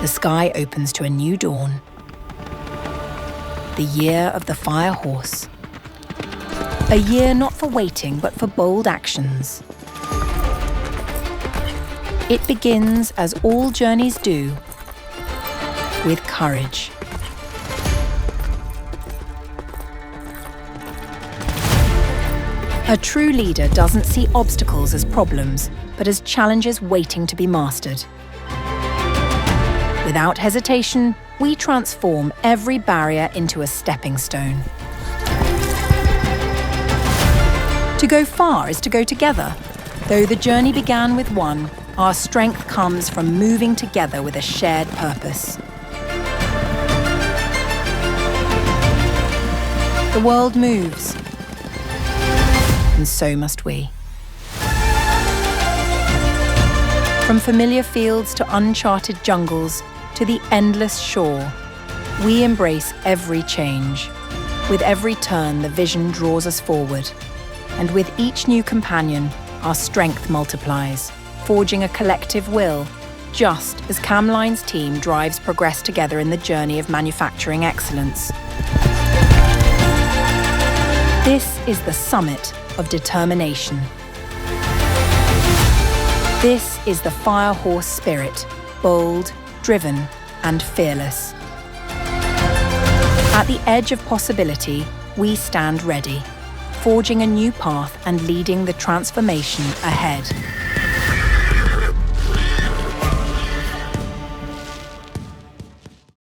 the sky opens to a new dawn. The year of the fire horse. A year not for waiting, but for bold actions. It begins, as all journeys do, with courage. A true leader doesn't see obstacles as problems, but as challenges waiting to be mastered. Without hesitation, we transform every barrier into a stepping stone. To go far is to go together. Though the journey began with one, our strength comes from moving together with a shared purpose. The world moves, and so must we. From familiar fields to uncharted jungles to the endless shore, we embrace every change. With every turn, the vision draws us forward. And with each new companion, our strength multiplies, forging a collective will, just as camLine's team drives progress together in the journey of manufacturing excellence. This is the summit of determination. This is the fire horse spirit, bold, driven, and fearless. At the edge of possibility, we stand ready, forging a new path and leading the transformation ahead.